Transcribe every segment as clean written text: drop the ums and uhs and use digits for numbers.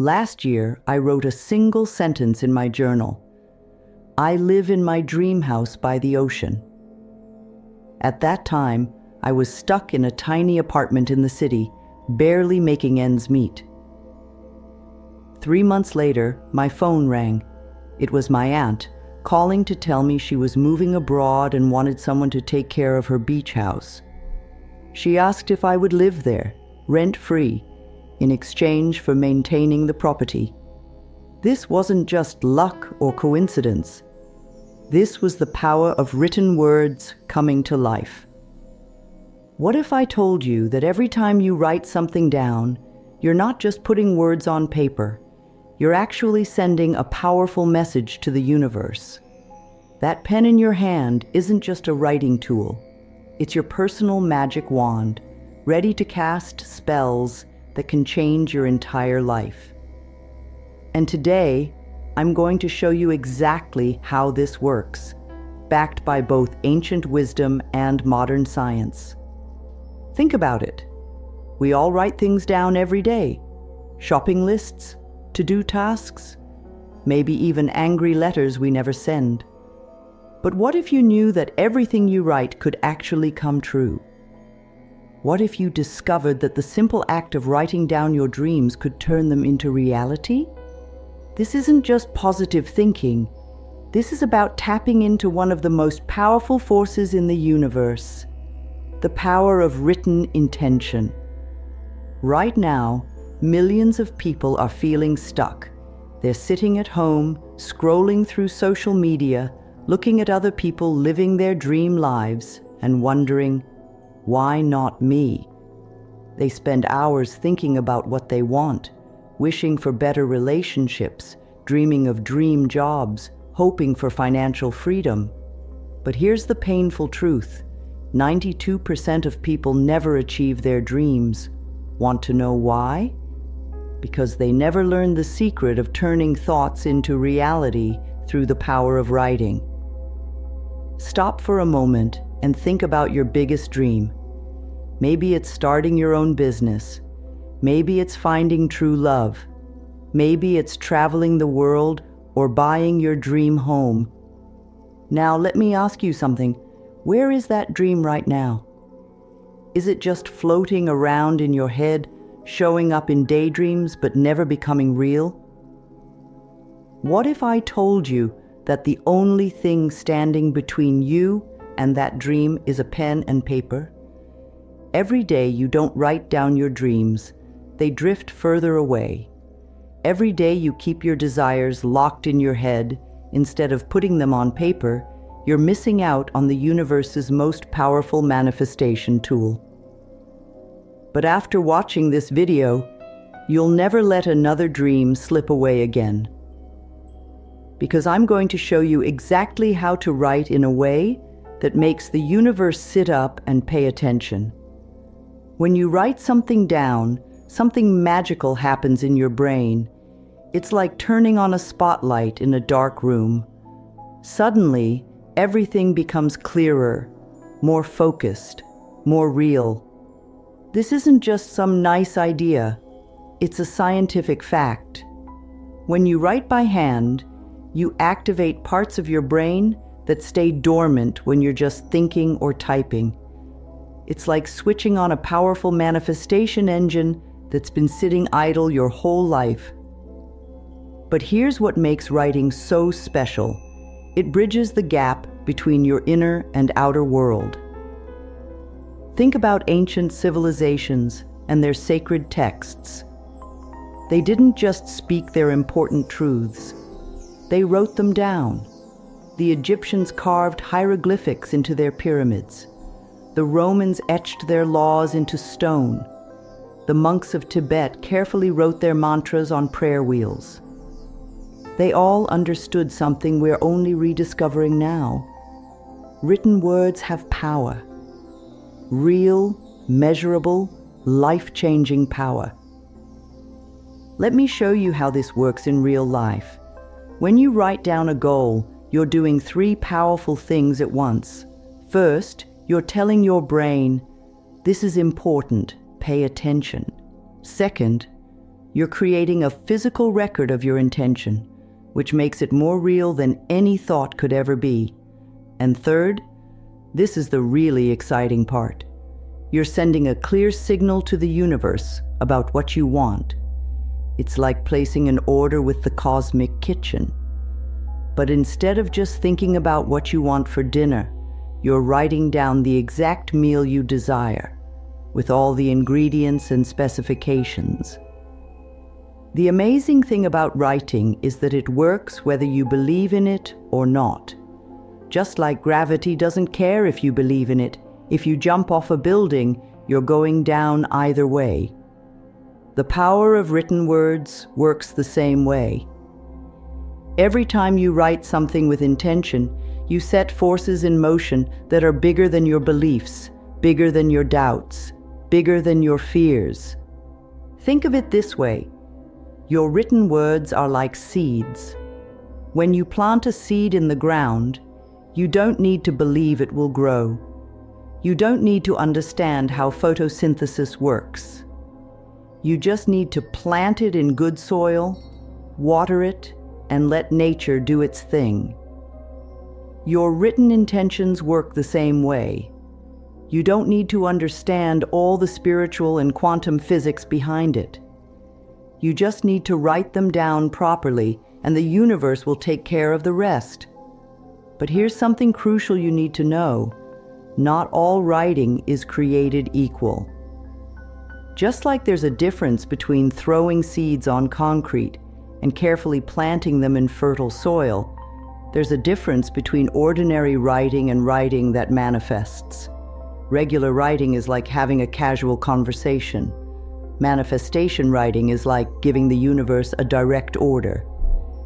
Last year, I wrote a single sentence in my journal. I live in my dream house by the ocean. At that time, I was stuck in a tiny apartment in the city, barely making ends meet. 3 months later, my phone rang. It was my aunt, calling to tell me she was moving abroad and wanted someone to take care of her beach house. She asked if I would live there, rent-free, in exchange for maintaining the property. This wasn't just luck or coincidence. This was the power of written words coming to life. What if I told you that every time you write something down, you're not just putting words on paper, you're actually sending a powerful message to the universe? That pen in your hand isn't just a writing tool. It's your personal magic wand, ready to cast spells that can change your entire life. And today, I'm going to show you exactly how this works, backed by both ancient wisdom and modern science. Think about it. We all write things down every day. Shopping lists, to-do tasks, maybe even angry letters we never send. But what if you knew that everything you write could actually come true? What if you discovered that the simple act of writing down your dreams could turn them into reality? This isn't just positive thinking. This is about tapping into one of the most powerful forces in the universe, the power of written intention. Right now, millions of people are feeling stuck. They're sitting at home, scrolling through social media, looking at other people living their dream lives, and wondering, why not me? They spend hours thinking about what they want, wishing for better relationships, dreaming of dream jobs, hoping for financial freedom. But here's the painful truth. 92% of people never achieve their dreams. Want to know why? Because they never learned the secret of turning thoughts into reality through the power of writing. Stop for a moment and think about your biggest dream. Maybe it's starting your own business. Maybe it's finding true love. Maybe it's traveling the world or buying your dream home. Now let me ask you something. Where is that dream right now? Is it just floating around in your head, showing up in daydreams but never becoming real? What if I told you that the only thing standing between you and that dream is a pen and paper? Every day you don't write down your dreams, they drift further away. Every day you keep your desires locked in your head instead of putting them on paper, you're missing out on the universe's most powerful manifestation tool. But after watching this video, you'll never let another dream slip away again. Because I'm going to show you exactly how to write in a way that makes the universe sit up and pay attention. When you write something down, something magical happens in your brain. It's like turning on a spotlight in a dark room. Suddenly, everything becomes clearer, more focused, more real. This isn't just some nice idea. It's a scientific fact. When you write by hand, you activate parts of your brain that stay dormant when you're just thinking or typing. It's like switching on a powerful manifestation engine that's been sitting idle your whole life. But here's what makes writing so special. It bridges the gap between your inner and outer world. Think about ancient civilizations and their sacred texts. They didn't just speak their important truths. They wrote them down. The Egyptians carved hieroglyphics into their pyramids. The Romans etched their laws into stone. The monks of Tibet carefully wrote their mantras on prayer wheels. They all understood something we're only rediscovering now. Written words have power. Real, measurable, life-changing power. Let me show you how this works in real life. When you write down a goal, you're doing 3 powerful things at once. First, you're telling your brain, this is important, pay attention. Second, You're creating a physical record of your intention, which makes it more real than any thought could ever be. And third, this is the really exciting part. You're sending a clear signal to the universe about what you want. It's like placing an order with the cosmic kitchen. But instead of just thinking about what you want for dinner, you're writing down the exact meal you desire, with all the ingredients and specifications. The amazing thing about writing is that it works whether you believe in it or not. Just like gravity doesn't care if you believe in it, if you jump off a building, you're going down either way. The power of written words works the same way. Every time you write something with intention, you set forces in motion that are bigger than your beliefs, bigger than your doubts, bigger than your fears. Think of it this way. Your written words are like seeds. When you plant a seed in the ground, you don't need to believe it will grow. You don't need to understand how photosynthesis works. You just need to plant it in good soil, water it, and let nature do its thing. Your written intentions work the same way. You don't need to understand all the spiritual and quantum physics behind it. You just need to write them down properly, and the universe will take care of the rest. But here's something crucial you need to know. Not all writing is created equal. Just like there's a difference between throwing seeds on concrete and carefully planting them in fertile soil, there's a difference between ordinary writing and writing that manifests. Regular writing is like having a casual conversation. Manifestation writing is like giving the universe a direct order.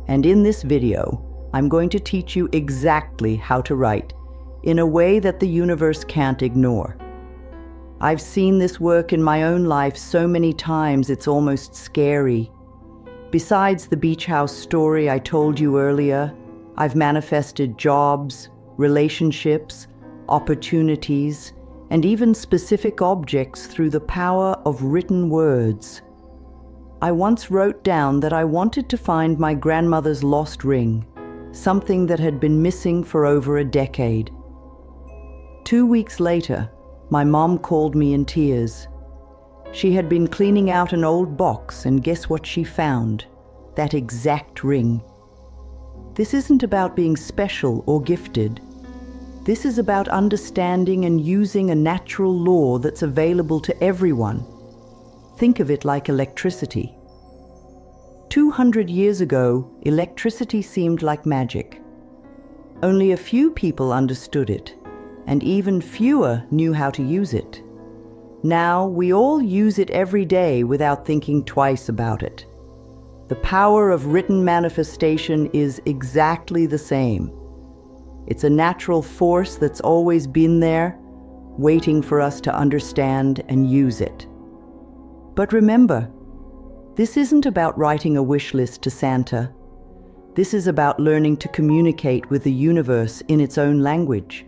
And in this video, I'm going to teach you exactly how to write in a way that the universe can't ignore. I've seen this work in my own life so many times it's almost scary. Besides the beach house story I told you earlier, I've manifested jobs, relationships, opportunities, and even specific objects through the power of written words. I once wrote down that I wanted to find my grandmother's lost ring, something that had been missing for over a decade. 2 weeks later, my mom called me in tears. She had been cleaning out an old box, and guess what she found? That exact ring. This isn't about being special or gifted. This is about understanding and using a natural law that's available to everyone. Think of it like electricity. 200 years ago, electricity seemed like magic. Only a few people understood it, and even fewer knew how to use it. Now, we all use it every day without thinking twice about it. The power of written manifestation is exactly the same. It's a natural force that's always been there, waiting for us to understand and use it. But remember, this isn't about writing a wish list to Santa. This is about learning to communicate with the universe in its own language.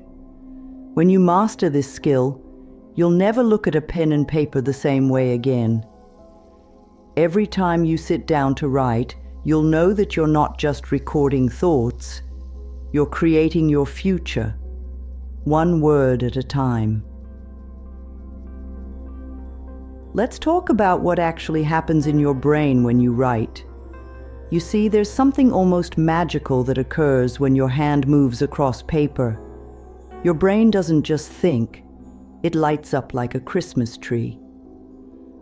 When you master this skill, you'll never look at a pen and paper the same way again. Every time you sit down to write, you'll know that you're not just recording thoughts, you're creating your future, one word at a time. Let's talk about what actually happens in your brain when you write. You see, there's something almost magical that occurs when your hand moves across paper. Your brain doesn't just think, it lights up like a Christmas tree.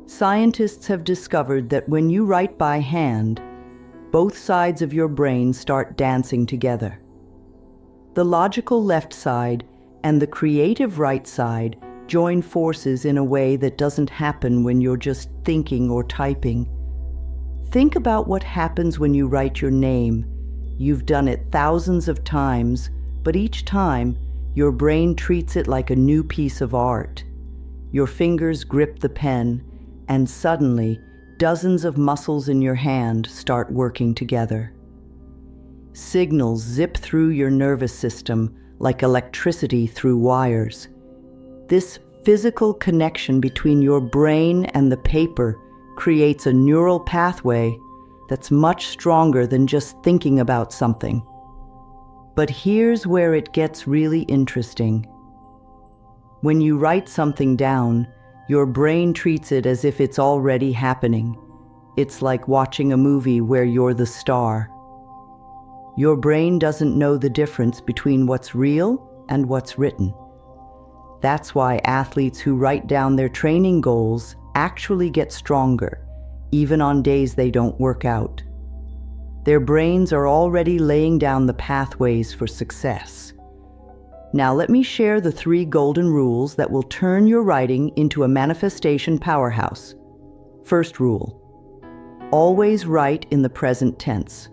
Scientists have discovered that when you write by hand, both sides of your brain start dancing together. The logical left side and the creative right side join forces in a way that doesn't happen when you're just thinking or typing. Think about what happens when you write your name. You've done it thousands of times, but each time, your brain treats it like a new piece of art. Your fingers grip the pen, and suddenly, dozens of muscles in your hand start working together. Signals zip through your nervous system like electricity through wires. This physical connection between your brain and the paper creates a neural pathway that's much stronger than just thinking about something. But here's where it gets really interesting. When you write something down, your brain treats it as if it's already happening. It's like watching a movie where you're the star. Your brain doesn't know the difference between what's real and what's written. That's why athletes who write down their training goals actually get stronger, even on days they don't work out. Their brains are already laying down the pathways for success. Now let me share the 3 golden rules that will turn your writing into a manifestation powerhouse. First rule: always write in the present tense.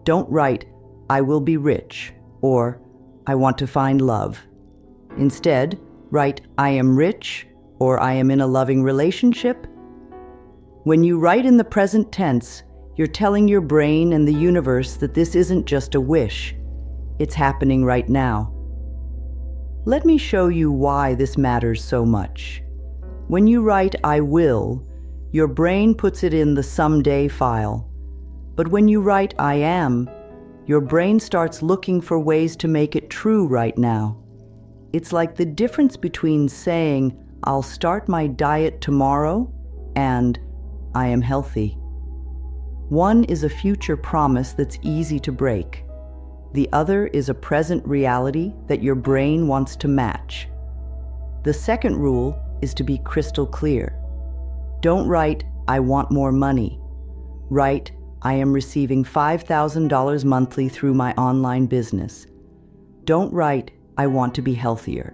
Don't write, "I will be rich," or "I want to find love." Instead, write, "I am rich," or "I am in a loving relationship." When you write in the present tense, you're telling your brain and the universe that this isn't just a wish. It's happening right now. Let me show you why this matters so much. When you write "I will," your brain puts it in the someday file. But when you write "I am," your brain starts looking for ways to make it true right now. It's like the difference between saying, "I'll start my diet tomorrow," and "I am healthy." One is a future promise that's easy to break. The other is a present reality that your brain wants to match. The second rule is to be crystal clear. Don't write, "I want more money." Write, "I am receiving $5,000 monthly through my online business." Don't write, "I want to be healthier."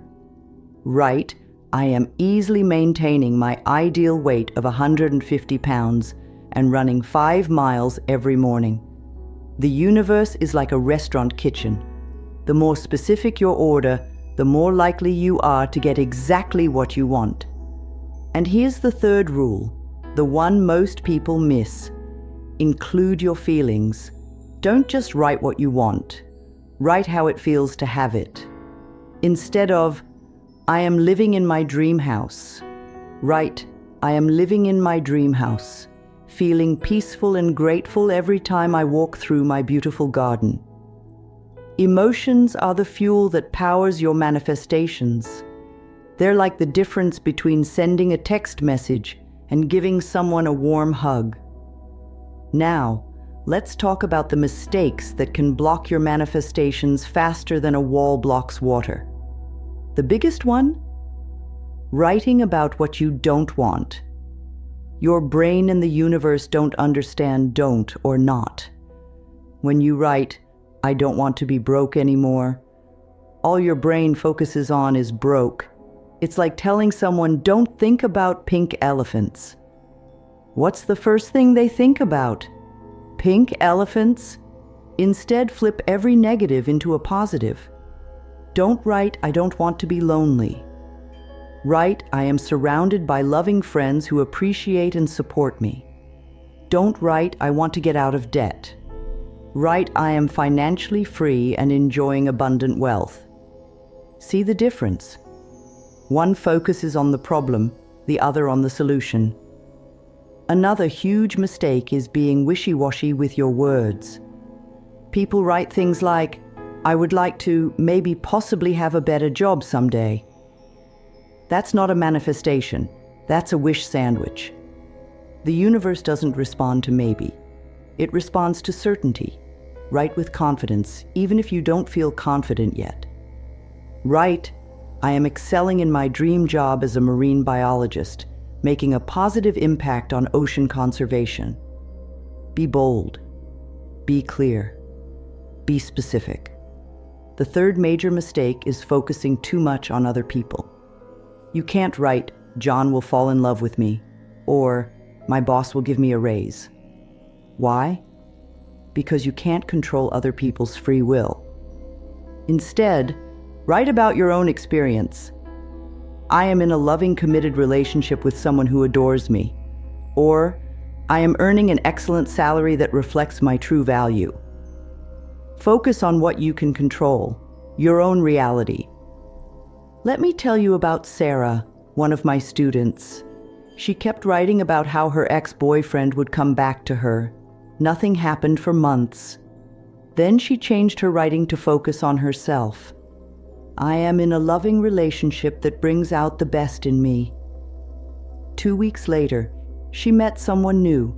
Write, "I am easily maintaining my ideal weight of 150 pounds and running 5 miles every morning." The universe is like a restaurant kitchen. The more specific your order, the more likely you are to get exactly what you want. And here's the third rule, the one most people miss. Include your feelings. Don't just write what you want. Write how it feels to have it. Instead of, "I am living in my dream house," write, "I am living in my dream house, feeling peaceful and grateful every time I walk through my beautiful garden." Emotions are the fuel that powers your manifestations. They're like the difference between sending a text message and giving someone a warm hug. Now, let's talk about the mistakes that can block your manifestations faster than a wall blocks water. The biggest one? Writing about what you don't want. Your brain and the universe don't understand don't or not. When you write, "I don't want to be broke anymore," all your brain focuses on is broke. It's like telling someone, "Don't think about pink elephants." What's the first thing they think about? Pink elephants? Instead, flip every negative into a positive. Don't write, "I don't want to be lonely." Write, "I am surrounded by loving friends who appreciate and support me." Don't write, "I want to get out of debt." Write, "I am financially free and enjoying abundant wealth." See the difference? One focuses on the problem, the other on the solution. Another huge mistake is being wishy-washy with your words. People write things like, "I would like to maybe possibly have a better job someday." That's not a manifestation. That's a wish sandwich. The universe doesn't respond to maybe. It responds to certainty. Write with confidence, even if you don't feel confident yet. Write, "I am excelling in my dream job as a marine biologist, making a positive impact on ocean conservation." Be bold. Be clear. Be specific. The third major mistake is focusing too much on other people. You can't write, "John will fall in love with me," or "My boss will give me a raise." Why? Because you can't control other people's free will. Instead, write about your own experience. "I am in a loving, committed relationship with someone who adores me," or "I am earning an excellent salary that reflects my true value." Focus on what you can control, your own reality. Let me tell you about Sarah, one of my students. She kept writing about how her ex-boyfriend would come back to her. Nothing happened for months. Then she changed her writing to focus on herself. I am in a loving relationship that brings out the best in me. 2 weeks later, she met someone new,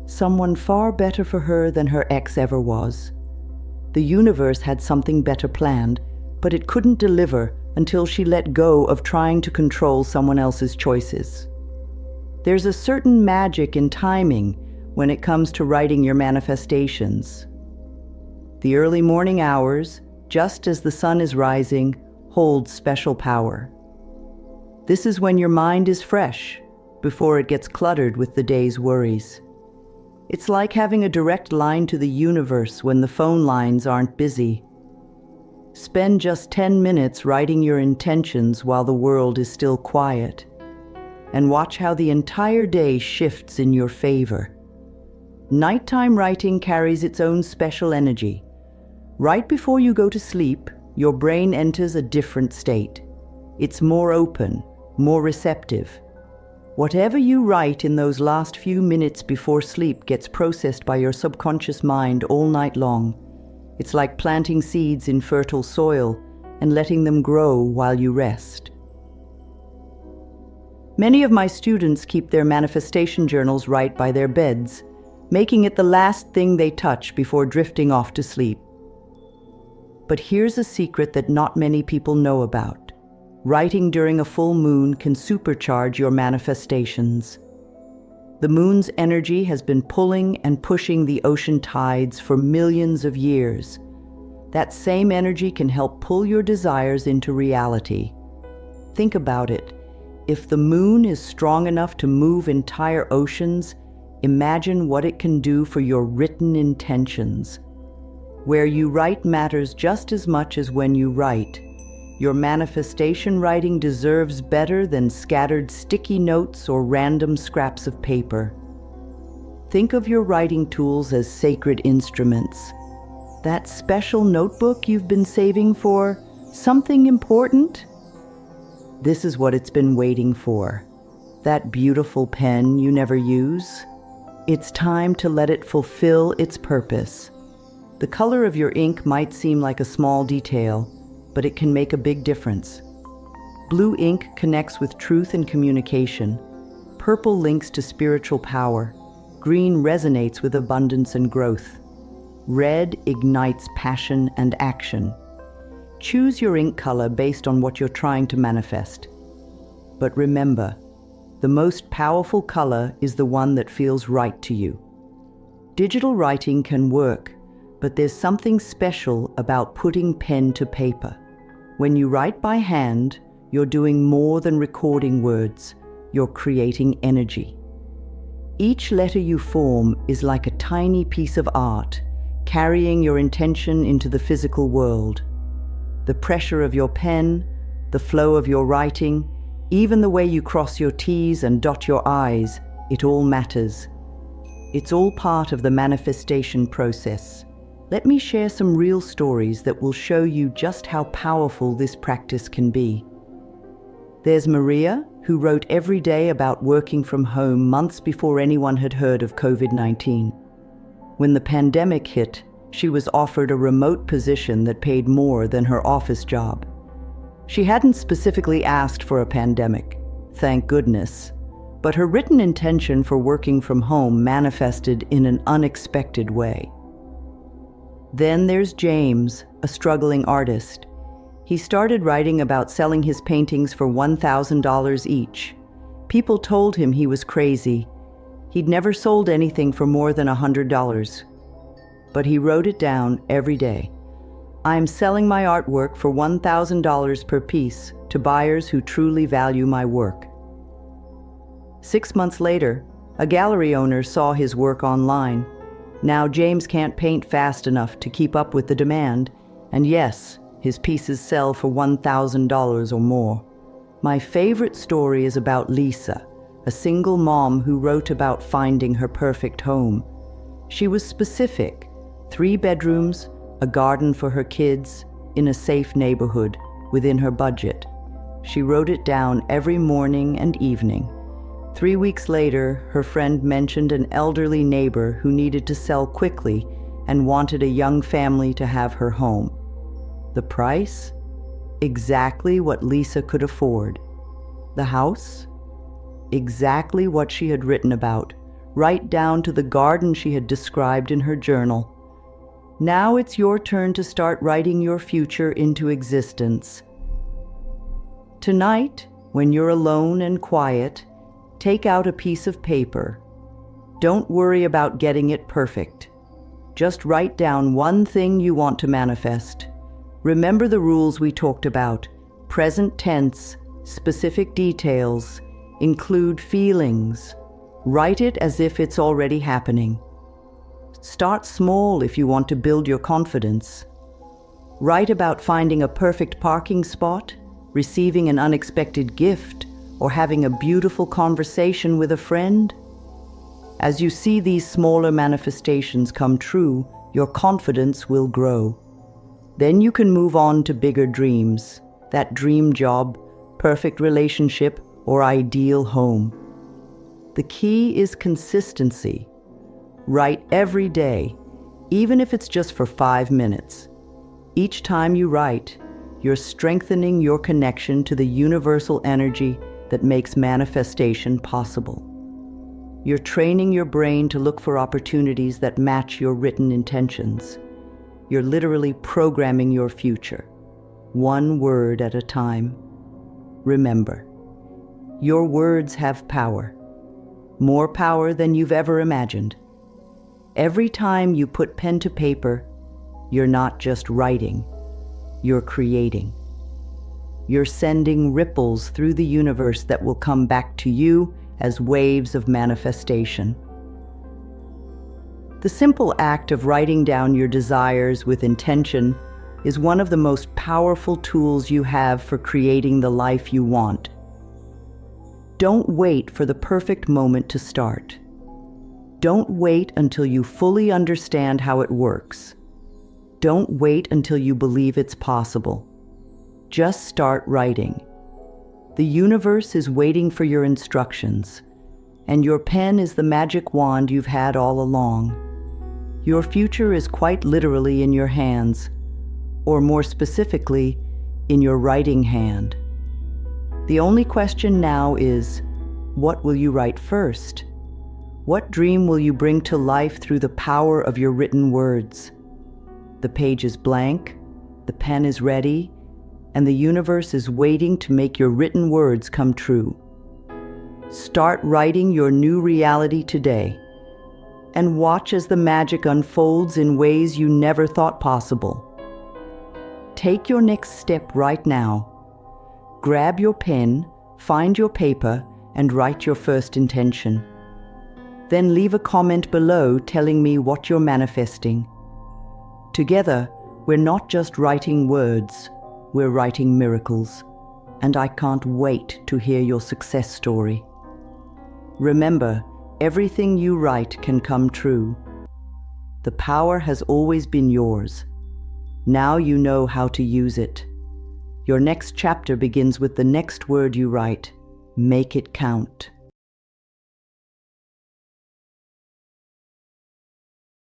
someone far better for her than her ex ever was. The universe had something better planned, but it couldn't deliver until she let go of trying to control someone else's choices. There's a certain magic in timing when it comes to writing your manifestations. The early morning hours, just as the sun is rising, hold special power. This is when your mind is fresh, before it gets cluttered with the day's worries. It's like having a direct line to the universe when the phone lines aren't busy. Spend just 10 minutes writing your intentions while the world is still quiet, and watch how the entire day shifts in your favor. Nighttime writing carries its own special energy. Right before you go to sleep, your brain enters a different state. It's more open, more receptive. Whatever you write in those last few minutes before sleep gets processed by your subconscious mind all night long. It's like planting seeds in fertile soil and letting them grow while you rest. Many of my students keep their manifestation journals right by their beds, making it the last thing they touch before drifting off to sleep. But here's a secret that not many people know about. Writing during a full moon can supercharge your manifestations. The moon's energy has been pulling and pushing the ocean tides for millions of years. That same energy can help pull your desires into reality. Think about it. If the moon is strong enough to move entire oceans, imagine what it can do for your written intentions. Where you write matters just as much as when you write. Your manifestation writing deserves better than scattered sticky notes or random scraps of paper. Think of your writing tools as sacred instruments. That special notebook you've been saving for something important? This is what it's been waiting for. That beautiful pen you never use? It's time to let it fulfill its purpose. The color of your ink might seem like a small detail, but it can make a big difference. Blue ink connects with truth and communication. Purple links to spiritual power. Green resonates with abundance and growth. Red ignites passion and action. Choose your ink color based on what you're trying to manifest. But remember, the most powerful color is the one that feels right to you. Digital writing can work, but there's something special about putting pen to paper. When you write by hand, you're doing more than recording words. You're creating energy. Each letter you form is like a tiny piece of art, carrying your intention into the physical world. The pressure of your pen, the flow of your writing, even the way you cross your T's and dot your I's, it all matters. It's all part of the manifestation process. Let me share some real stories that will show you just how powerful this practice can be. There's Maria, who wrote every day about working from home months before anyone had heard of COVID-19. When the pandemic hit, she was offered a remote position that paid more than her office job. She hadn't specifically asked for a pandemic, thank goodness, but her written intention for working from home manifested in an unexpected way. Then there's James, a struggling artist. He started writing about selling his paintings for $1,000 each. People told him he was crazy. He'd never sold anything for more than $100. But he wrote it down every day. I'm selling my artwork for $1,000 per piece to buyers who truly value my work. 6 months later, a gallery owner saw his work online. Now James can't paint fast enough to keep up with the demand, and yes, his pieces sell for $1,000 or more. My favorite story is about Lisa, a single mom who wrote about finding her perfect home. She was specific: 3 bedrooms, a garden for her kids, in a safe neighborhood, within her budget. She wrote it down every morning and evening. 3 weeks later, her friend mentioned an elderly neighbor who needed to sell quickly and wanted a young family to have her home. The price? Exactly what Lisa could afford. The house? Exactly what she had written about, right down to the garden she had described in her journal. Now it's your turn to start writing your future into existence. Tonight, when you're alone and quiet, take out a piece of paper. Don't worry about getting it perfect. Just write down one thing you want to manifest. Remember the rules we talked about: present tense, specific details, include feelings. Write it as if it's already happening. Start small if you want to build your confidence. Write about finding a perfect parking spot, receiving an unexpected gift, or having a beautiful conversation with a friend. As you see these smaller manifestations come true, your confidence will grow. Then you can move on to bigger dreams, that dream job, perfect relationship, or ideal home. The key is consistency. Write every day, even if it's just for 5 minutes. Each time you write, you're strengthening your connection to the universal energy that makes manifestation possible. You're training your brain to look for opportunities that match your written intentions. You're literally programming your future, one word at a time. Remember, your words have power, more power than you've ever imagined. Every time you put pen to paper, you're not just writing, you're creating. You're sending ripples through the universe that will come back to you as waves of manifestation. The simple act of writing down your desires with intention is one of the most powerful tools you have for creating the life you want. Don't wait for the perfect moment to start. Don't wait until you fully understand how it works. Don't wait until you believe it's possible. Just start writing. The universe is waiting for your instructions, and your pen is the magic wand you've had all along. Your future is quite literally in your hands, or more specifically, in your writing hand. The only question now is, what will you write first? What dream will you bring to life through the power of your written words? The page is blank, the pen is ready, and the universe is waiting to make your written words come true. Start writing your new reality today, and watch as the magic unfolds in ways you never thought possible. Take your next step right now. Grab your pen, find your paper, and write your first intention. Then leave a comment below telling me what you're manifesting. Together, we're not just writing words, we're writing miracles, and I can't wait to hear your success story. Remember, everything you write can come true. The power has always been yours. Now you know how to use it. Your next chapter begins with the next word you write. Make it count.